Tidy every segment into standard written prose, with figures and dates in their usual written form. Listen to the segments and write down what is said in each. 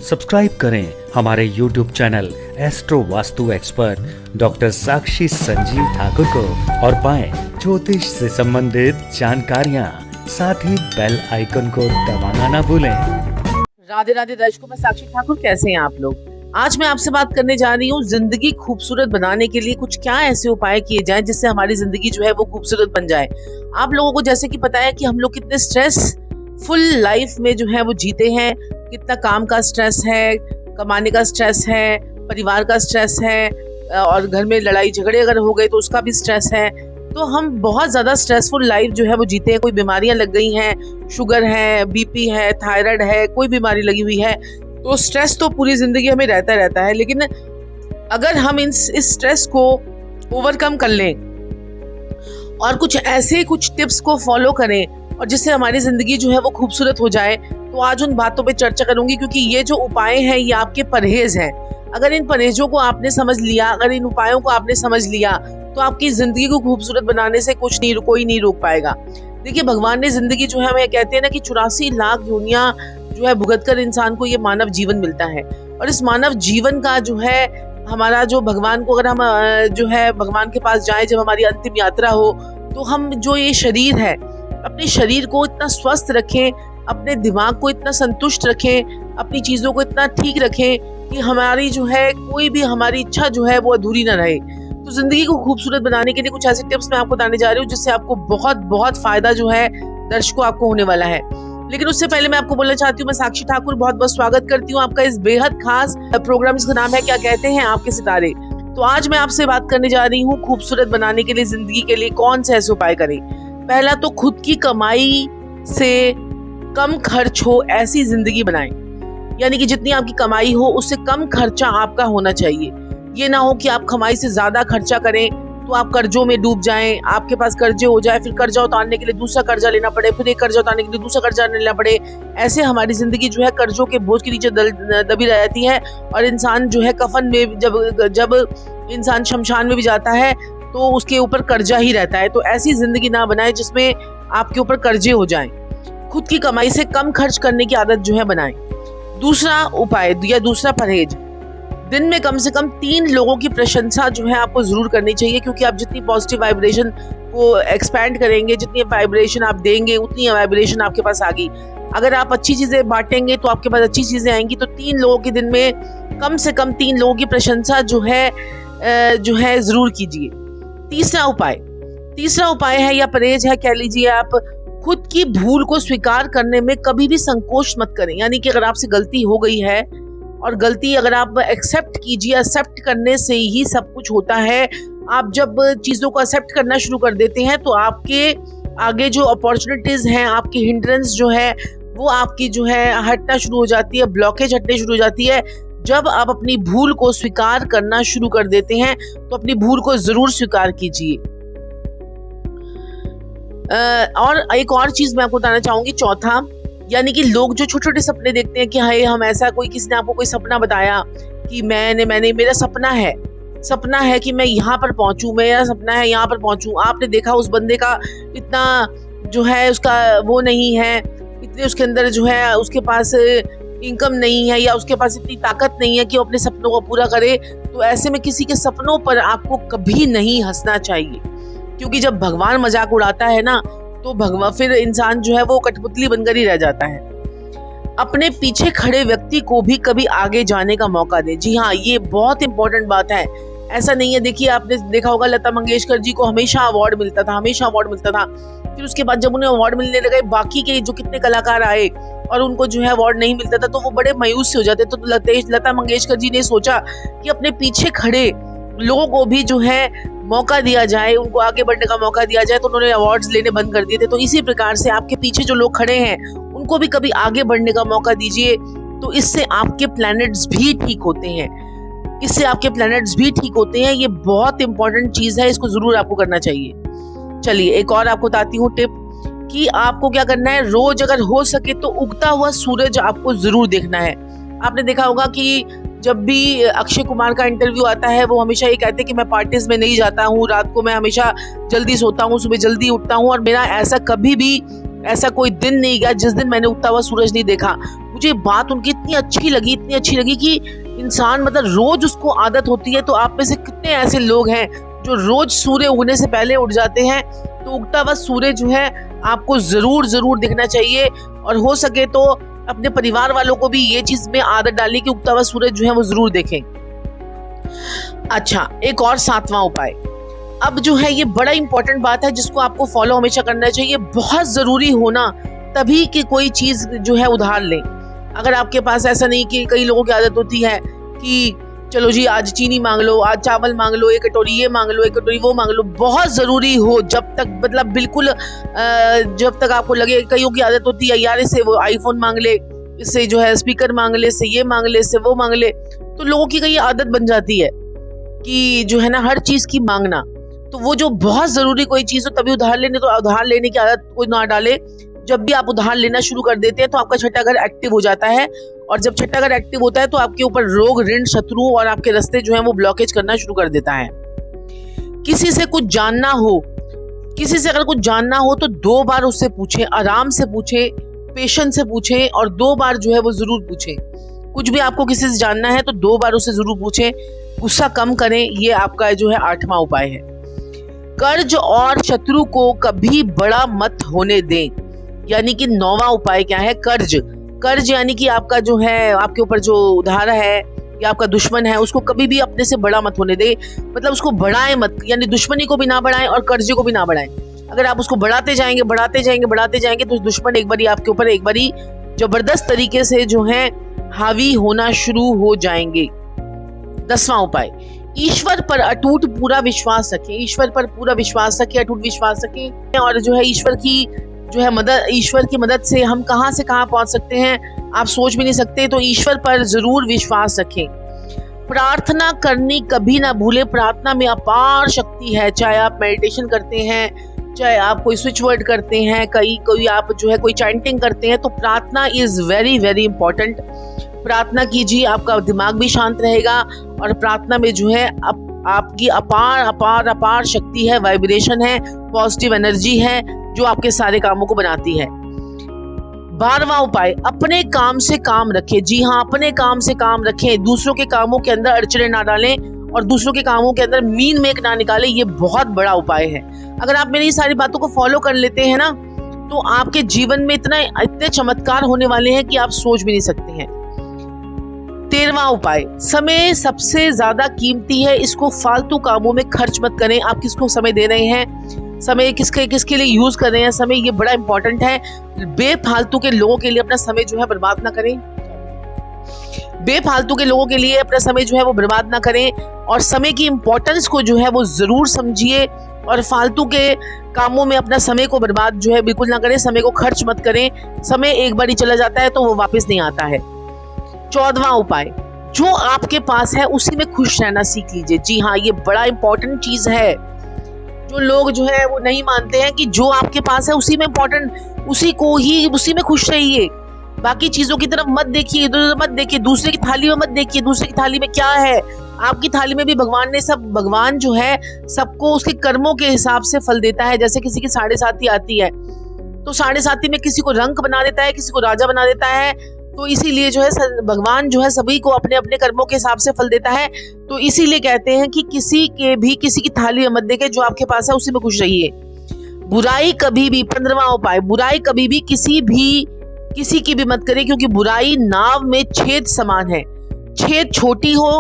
Subscribe करें हमारे YouTube channel astro Vastu expert doctor Sakshi Sanjeev Thakur को और पाएं ज्योतिष से संबंधित जानकारियां। साथ ही बेल आइकन को दबाना ना भूलें। राधे राधे दर्शकों, मैं साक्षी ठाकुर, कैसे हैं आप लोग। आज मैं आपसे बात करने जा रही हूँ जिंदगी खूबसूरत बनाने के लिए कुछ क्या ऐसे उपाय किए जाएं जिससे हमारी जिंदगी जो है वो खूबसूरत बन जाए। आप लोगों को जैसे कि पता है कि हम लोग कितने स्ट्रेस फुल लाइफ में जो है वो जीते हैं। कितना काम का स्ट्रेस है, कमाने का स्ट्रेस है, परिवार का स्ट्रेस है, और घर में लड़ाई झगड़े अगर हो गए तो उसका भी स्ट्रेस है। तो हम बहुत ज़्यादा स्ट्रेसफुल लाइफ जो है वो जीते हैं। कोई बीमारियां लग गई हैं, शुगर है, बीपी है, थायराइड है, कोई बीमारी लगी हुई है, तो स्ट्रेस तो पूरी ज़िंदगी हमें रहता है। लेकिन अगर हम इस स्ट्रेस को ओवरकम कर लें और कुछ टिप्स को फॉलो करें और जिससे हमारी ज़िंदगी जो है वो खूबसूरत हो जाए, तो आज उन बातों पे चर्चा करूंगी। क्योंकि ये जो उपाय हैं ये आपके परहेज हैं। अगर इन परहेजों को आपने समझ लिया, अगर इन उपायों को आपने समझ लिया, तो आपकी ज़िंदगी को खूबसूरत बनाने से कोई नहीं रोक पाएगा। देखिए, भगवान ने ज़िंदगी जो है, हमें कहते हैं ना कि 84 लाख योनियां जो है भुगत कर इंसान को ये मानव जीवन मिलता है। और इस मानव जीवन का जो है हमारा जो भगवान को, अगर हम जो है भगवान के पास जाए जब हमारी अंतिम यात्रा हो, तो हम जो ये शरीर है, अपने शरीर को इतना स्वस्थ रखें, अपने दिमाग को इतना संतुष्ट रखें, अपनी चीज़ों को इतना ठीक रखें कि हमारी जो है कोई भी हमारी इच्छा जो है वो अधूरी ना रहे। तो ज़िंदगी को खूबसूरत बनाने के लिए कुछ ऐसे टिप्स मैं आपको बताने जा रही हूँ जिससे आपको बहुत बहुत फ़ायदा जो है दर्शकों आपको होने वाला है। लेकिन उससे पहले मैं आपको बोलना चाहती हूँ, मैं साक्षी ठाकुर बहुत बहुत स्वागत करती हूँ आपका इस बेहद खास प्रोग्राम जिसका नाम है क्या कहते हैं आपके सितारे। तो आज मैं आपसे बात करने जा रही हूँ खूबसूरत बनाने के लिए ज़िंदगी के लिए कौन से ऐसे उपाय करें। पहला तो खुद की कमाई से कम खर्च हो ऐसी जिंदगी बनाएं। यानी कि जितनी आपकी कमाई हो उससे कम खर्चा आपका होना चाहिए। ये ना हो कि आप कमाई से ज्यादा खर्चा करें तो आप कर्जों में डूब जाएं, आपके पास कर्जे हो जाए, फिर कर्जा उतारने के लिए दूसरा कर्जा लेना पड़े, फिर एक कर्जा उतारने के लिए दूसरा कर्जा लेना पड़े। ऐसे हमारी जिंदगी जो है कर्जों के बोझ के नीचे दबी रहती है। और इंसान जो है कफन में जब इंसान शमशान में भी जाता है तो उसके ऊपर कर्जा ही रहता है। तो ऐसी जिंदगी ना बनाए जिसमें आपके ऊपर कर्जे हो जाएं। खुद की कमाई से कम खर्च करने की आदत जो है बनाएं। दूसरा उपाय या दूसरा परहेज, दिन में कम से कम 3 लोगों की प्रशंसा जो है आपको जरूर करनी चाहिए। क्योंकि आप जितनी पॉजिटिव वाइब्रेशन को एक्सपैंड करेंगे, जितनी वाइब्रेशन आप देंगे, उतनी वाइब्रेशन आपके पास आएगी। अगर आप अच्छी चीजें बांटेंगे तो आपके पास अच्छी चीजें आएंगी। तो 3 लोगों के दिन में कम से कम 3 लोगों की प्रशंसा जो है जरूर कीजिए। तीसरा उपाय है या परहेज है, कह लीजिए आप, खुद की भूल को स्वीकार करने में कभी भी संकोच मत करें। यानी कि अगर आपसे गलती हो गई है और गलती अगर आप एक्सेप्ट कीजिए, एक्सेप्ट करने से ही सब कुछ होता है। आप जब चीज़ों को एक्सेप्ट करना शुरू कर देते हैं तो आपके आगे जो अपॉर्चुनिटीज हैं, आपकी हिंड्रेंस जो है वो आपकी जो है हटना शुरू हो जाती है, ब्लॉकेज हटने शुरू हो जाती है। जब आप अपनी भूल को स्वीकार करना शुरू कर देते हैं तो अपनी भूल को जरूर स्वीकार कीजिए। और एक और चीज मैं आपको बताना चाहूंगी, चौथा, यानी कि लोग जो छोटे छोटे सपने देखते हैं कि हाय हम ऐसा, किसी ने आपको कोई सपना बताया कि मैंने मेरा सपना है कि मैं यहाँ पर पहुंचूं, मेरा सपना है यहाँ पर पहुंचूं। आपने देखा उस बंदे का इतना जो है उसका वो नहीं है, इतने उसके अंदर जो है उसके पास इनकम नहीं है या उसके पास इतनी ताकत नहीं है कि वो अपने सपनों को पूरा करे। तो ऐसे में किसी के सपनों पर आपको कभी नहीं हंसना चाहिए। क्योंकि जब भगवान मजाक उड़ाता है ना तो भगवान फिर इंसान जो है वो कठपुतली बनकर ही रह जाता है। अपने पीछे खड़े व्यक्ति को भी कभी आगे जाने का मौका दे। जी हाँ, ये बहुत इंपॉर्टेंट बात है। ऐसा नहीं है, देखिए आपने देखा होगा लता मंगेशकर जी को हमेशा अवार्ड मिलता था। फिर उसके बाद जब उन्हें अवार्ड मिलने लगे, बाकी के जो कितने कलाकार आए और उनको जो है अवार्ड नहीं मिलता था तो वो बड़े मायूस से हो जाते। तो लता मंगेशकर जी ने सोचा कि अपने पीछे खड़े लोगों को भी जो है मौका दिया जाए, उनको आगे बढ़ने का मौका दिया जाए। तो उन्होंने अवार्ड्स लेने बंद कर दिए थे। तो इसी प्रकार से आपके पीछे जो लोग खड़े हैं उनको भी कभी आगे बढ़ने का मौका दीजिए। तो इससे आपके प्लैनेट्स भी ठीक होते हैं। ये बहुत इंपॉर्टेंट चीज है, इसको जरूर आपको करना चाहिए। चलिए एक और आपको बताती हूँ टिप कि आपको क्या करना है। रोज अगर हो सके तो उगता हुआ सूरज आपको जरूर देखना है। आपने देखा होगा कि जब भी अक्षय कुमार का इंटरव्यू आता है वो हमेशा ये कहते हैं कि मैं पार्टीज में नहीं जाता हूँ, रात को मैं हमेशा जल्दी सोता हूँ, सुबह जल्दी उठता हूँ और मेरा ऐसा कभी भी ऐसा कोई दिन नहीं गया जिस दिन मैंने उगता हुआ सूरज नहीं देखा। मुझे बात उनकी इतनी अच्छी लगी कि इंसान मतलब रोज उसको आदत होती है। तो आप में से कितने ऐसे लोग हैं जो रोज सूर्य उगने से पहले उठ जाते हैं? तो उगता हुआ सूर्य जो है आपको जरूर देखना चाहिए, और हो सके तो अपने परिवार वालों को भी ये चीज में आदत डाली कि उगता हुआ सूरज जो है वो जरूर देखें। अच्छा, एक और 7वां उपाय, अब जो है ये बड़ा इंपॉर्टेंट बात है जिसको आपको फॉलो हमेशा करना चाहिए। बहुत जरूरी होना तभी कि कोई चीज जो है उधार लें। अगर आपके पास ऐसा नहीं कि कई लोगों की आदत होती है कि चलो जी आज चीनी मांग लो, आज चावल मांग लो, एक कटोरी ये मांग लो, एक कटोरी वो मांग लो। बहुत जरूरी हो जब तक, मतलब बिल्कुल जब तक आपको लगे। कईयों की आदत होती है यार इससे वो आईफोन मांग ले, इससे जो है स्पीकर मांग ले, इससे ये मांग ले, इससे वो मांग ले। तो लोगों की कई आदत बन जाती है कि जो है ना हर चीज की मांगना। तो वो जो बहुत जरूरी कोई चीज हो तभी उधार लेने, तो उधार लेने की आदत को ना डाले। जब भी आप उधार लेना शुरू कर देते हैं तो आपका छठा घर एक्टिव हो जाता है, और जब छठा घर एक्टिव होता है तो आपके ऊपर रोग, ऋण, शत्रु और आपके रास्ते जो है वो ब्लॉकेज करना शुरू कर देता है। किसी से कुछ जानना हो, किसी से अगर कुछ जानना हो तो 2 बार उससे पूछें, आराम से पूछें, पेशेंस से पूछें, और 2 बार जो है वो जरूर पूछें। कुछ भी आपको किसी से जानना है तो 2 बार उससे जरूर पूछें। गुस्सा कम करें, ये आपका जो है 8वां उपाय है। कर्ज और शत्रु को कभी बड़ा मत होने दें, यानी कि 9वां उपाय क्या है? कर्ज यानी कि आपका जो है, आपके ऊपर जो उधार है या आपका दुश्मन है उसको कभी भी अपने से बड़ा मत होने दे। मतलब उसको बढ़ाएं मत, यानी दुश्मनी को भी ना बढ़ाएं और कर्जे को भी ना बढ़ाएं। अगर आप उसको बढ़ाते जाएंगे तो दुश्मन एक बारी आपके ऊपर एक बारी जबरदस्त तरीके से जो है हावी होना शुरू हो जाएंगे। 10वां उपाय, ईश्वर पर अटूट पूरा विश्वास रखें। ईश्वर पर पूरा विश्वास रखें, अटूट विश्वास रखें, और जो है ईश्वर की मदद से हम कहां से कहां पहुंच सकते हैं आप सोच भी नहीं सकते। तो ईश्वर पर जरूर विश्वास रखें। प्रार्थना करनी कभी ना भूले, प्रार्थना में अपार शक्ति है। चाहे आप मेडिटेशन करते हैं, चाहे आप कोई स्विच वर्ड करते हैं, कोई आप जो है कोई चैंटिंग करते हैं, तो प्रार्थना इज वेरी वेरी इंपॉर्टेंट। प्रार्थना कीजिए, आपका दिमाग भी शांत रहेगा, और प्रार्थना में जो है आपकी अपार शक्ति है, वाइब्रेशन है, पॉजिटिव एनर्जी है जो आपके सारे कामों को बनाती है। 12वां उपाय, अपने काम से काम रखें। जी हाँ, अपने काम से काम रखें। दूसरों के कामों के अंदर अड़चने ना डालें और दूसरों के कामों के अंदर मीन मेक ना निकालें। ये बहुत बड़ा उपाय है। अगर आप मेरी सारी बातों को फॉलो कर लेते हैं ना, तो आपके जीवन में इतने चमत्कार होने वाले हैं कि आप सोच भी नहीं सकते हैं। 13वां उपाय, समय सबसे ज्यादा कीमती है, इसको फालतू कामों में खर्च मत करें। आप किसको समय दे रहे हैं, समय किसके लिए यूज कर रहे हैं समय, ये बड़ा इंपॉर्टेंट है। बेफालतू के लोगों के लिए अपना समय जो है बर्बाद ना करें। बेफालतू के लोगों के लिए अपना समय जो है वो बर्बाद ना करें, और समय की इंपॉर्टेंस को जो है वो जरूर समझिए, और फालतू के कामों में अपना समय को बर्बाद जो है बिल्कुल ना करें। समय को खर्च मत करें। समय एक बार ही चला जाता है तो वो वापस नहीं आता है। 14वां उपाय, जो आपके पास है उसी में खुश रहना सीख लीजिए। जी हाँ, ये बड़ा इंपॉर्टेंट चीज है। जो लोग जो है वो नहीं मानते हैं कि जो आपके पास है उसी में इंपॉर्टेंट, उसी में खुश रहिए। बाकी चीजों की तरफ मत देखिए, इधर मत देखिए, दूसरे की थाली में मत देखिए। दूसरे की थाली में क्या है, आपकी थाली में भी भगवान जो है सबको उसके कर्मों के हिसाब से फल देता है। जैसे किसी की 7.5 आती है तो 7.5 में किसी को रंक बना देता है, किसी को राजा बना देता है। तो इसीलिए जो है भगवान जो है सभी को अपने अपने कर्मों के हिसाब से फल देता है। तो इसीलिए कहते हैं कि किसी की थाली में मत देखे, जो आपके पास है उसी में खुश रहिए। बुराई कभी भी, 15वां उपाय, बुराई कभी भी किसी की भी मत करें, क्योंकि बुराई नाव में छेद समान है। छेद छोटी हो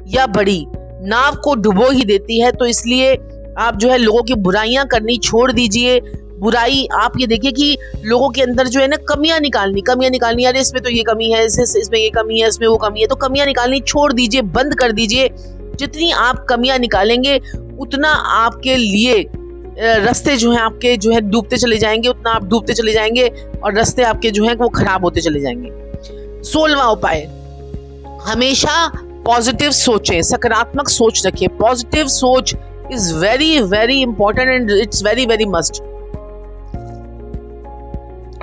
या बड़ी, नाव को डुबो ही देती है। तो इसलिए आप जो है लोगों की बुराइयां करनी छोड़ दीजिए। बुराई, आप ये देखिए कि लोगों के अंदर जो है ना कमियां निकालनी, अरे इसमें तो ये कमी है, इसमें ये कमी है, इसमें वो कमी है, तो कमियां निकालनी छोड़ दीजिए, बंद कर दीजिए। जितनी आप कमियां निकालेंगे उतना आपके लिए रास्ते जो हैं आपके जो है डूबते चले जाएंगे, उतना आप डूबते चले जाएंगे और रास्ते आपके जो हैं वो खराब होते चले जाएंगे। 16वां उपाय, हमेशा पॉजिटिव सोचें, सकारात्मक सोच रखें। पॉजिटिव सोच is very very important and it's very very must.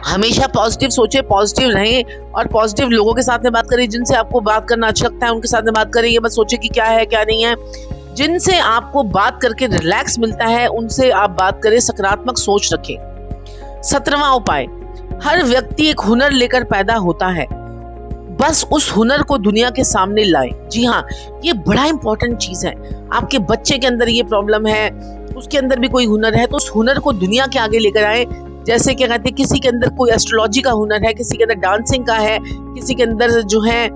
हमेशा पॉजिटिव सोचें, पॉजिटिव रहें, और पॉजिटिव लोगों के साथ में बात करें। जिनसे आपको बात करना अच्छा लगता है उनके साथ में बात करें। ये मत सोचें कि क्या है क्या नहीं है। जिनसे आपको बात करके रिलैक्स मिलता है उनसे आप बात करें, सकारात्मक सोच रखें। 17वां उपाय, हर व्यक्ति एक हुनर लेकर पैदा होता है, बस उस हुनर को दुनिया के सामने लाएं। जी हाँ, ये बड़ा इंपॉर्टेंट चीज है। आपके बच्चे के अंदर ये प्रॉब्लम है, उसके अंदर भी कोई हुनर है, तो उस हुनर को दुनिया के आगे लेकर आए। जैसे क्या कहते हैं, किसी के अंदर कोई एस्ट्रोलॉजी का हुनर है, किसी के अंदर डांसिंग का है, किसी के अंदर जो है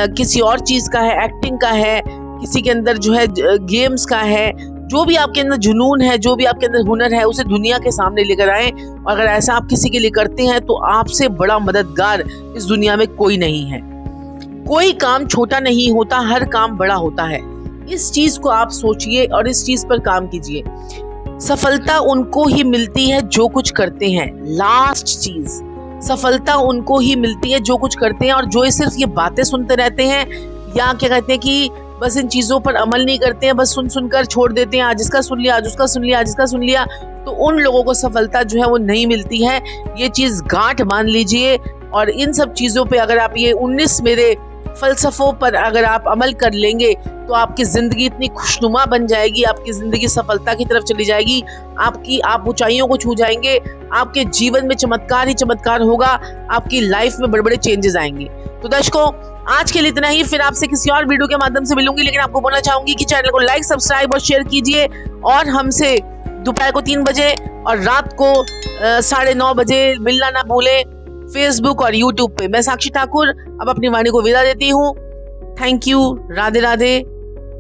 किसी और चीज का है, एक्टिंग का है, किसी के अंदर जो है गेम्स का है। जो भी आपके अंदर जुनून है, जो भी आपके अंदर हुनर है, उसे दुनिया के सामने लेकर आए। और अगर ऐसा आप किसी के लिए करते हैं तो आपसे बड़ा मददगार इस दुनिया में कोई नहीं है। कोई काम छोटा नहीं होता, हर काम बड़ा होता है। इस चीज को आप सोचिए और इस चीज पर काम कीजिए। सफलता उनको ही मिलती है जो कुछ करते हैं। लास्ट चीज, सफलता उनको ही मिलती है जो कुछ करते हैं। और जो सिर्फ ये बातें सुनते रहते हैं या क्या कहते हैं कि बस इन चीजों पर अमल नहीं करते हैं, बस सुन सुनकर छोड़ देते हैं, आज इसका सुन लिया, आज उसका सुन लिया, आज इसका सुन लिया, तो उन लोगों को सफलता जो है वो नहीं मिलती है। ये चीज गांठ मान लीजिए। और इन सब चीजों पे अगर आप ये 19 मेरे फलसफों पर अगर आप अमल कर लेंगे तो आपकी जिंदगी इतनी खुशनुमा बन जाएगी, आपकी जिंदगी सफलता की तरफ चली जाएगी, आप ऊंचाइयों को छू जाएंगे, आपके जीवन में चमत्कार ही चमत्कार होगा, आपकी लाइफ में बड़े बड़े चेंजेस आएंगे। तो दर्शकों, आज के लिए इतना ही। फिर आपसे किसी और वीडियो के माध्यम से मिलूंगी, लेकिन आपको बोलना चाहूंगी कि चैनल को लाइक, सब्सक्राइब और शेयर कीजिए। और हमसे दोपहर को 3 बजे और रात को 9:30 बजे मिलना ना भूलें, फेसबुक और यूट्यूब पे। मैं साक्षी ठाकुर अब अपनी वाणी को विदा देती हूँ। Thank you. राधे राधे।